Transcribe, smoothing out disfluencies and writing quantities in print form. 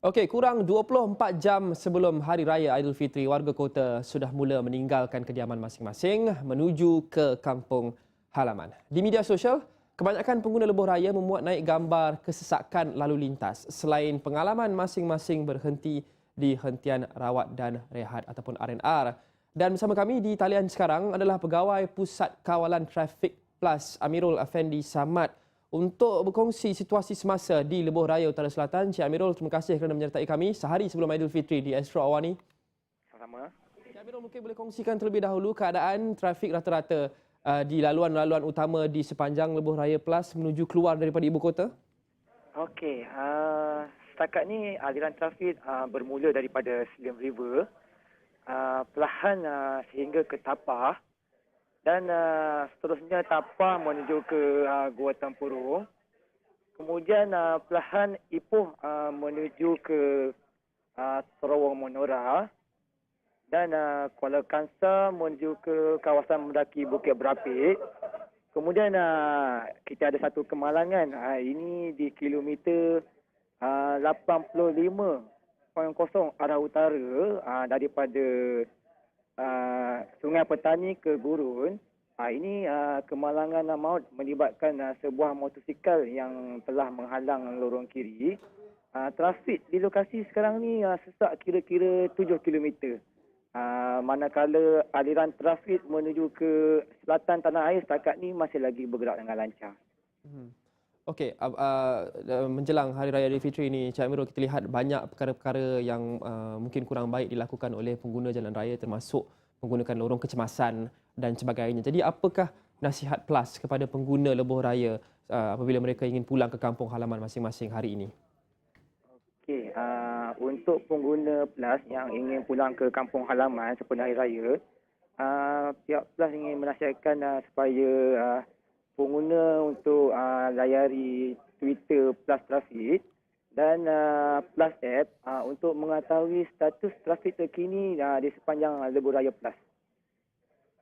Okey, kurang 24 jam sebelum Hari Raya Aidilfitri, warga kota sudah mula meninggalkan kediaman masing-masing menuju ke kampung halaman. Di media sosial, kebanyakan pengguna lebuh raya memuat naik gambar kesesakan lalu lintas selain pengalaman masing-masing berhenti di hentian rawat dan rehat ataupun R&R. Dan bersama kami di talian sekarang adalah Pegawai Pusat Kawalan Trafik Plus Amirul Afendi Samad untuk berkongsi situasi semasa di Lebuh Raya Utara Selatan. Cik Amirul, terima kasih kerana menyertai kami sehari sebelum Aidilfitri di Astro Awani. Sama. Cik Amirul, mungkin boleh kongsikan terlebih dahulu keadaan trafik rata-rata di laluan-laluan utama di sepanjang Lebuh Raya Plus menuju keluar daripada ibu kota? Okey, setakat ni aliran trafik bermula daripada Slim River, perlahan sehingga ke Tapah dan seterusnya Tapah menuju ke Gua Tempurung. Kemudian perlahan Ipoh menuju ke Terowong Monora dan Kuala Kangsar menuju ke kawasan mendaki Bukit Berapit. Kemudian kita ada satu kemalangan ini di kilometer 85.0 arah utara daripada Sungai Petani ke Gurun. Ini kemalangan maut melibatkan sebuah motosikal yang telah menghalang lorong kiri. Trafik di lokasi sekarang ni sesak kira-kira 7 kilometer. Manakala aliran trafik menuju ke selatan tanah air setakat ni masih lagi bergerak dengan lancar. Okey, menjelang Hari Raya Aidilfitri ini, Cik Amirul, kita lihat banyak perkara-perkara yang mungkin kurang baik dilakukan oleh pengguna jalan raya termasuk menggunakan lorong kecemasan dan sebagainya. Jadi apakah nasihat PLUS kepada pengguna lebuh raya apabila mereka ingin pulang ke kampung halaman masing-masing hari ini? Okey, untuk pengguna PLUS yang ingin pulang ke kampung halaman sempena Hari Raya, pihak PLUS ingin menasihatkan supaya pengguna untuk layari Twitter PLUS Trafik dan PLUS App untuk mengetahui status trafik terkini di sepanjang Lebuh Raya PLUS.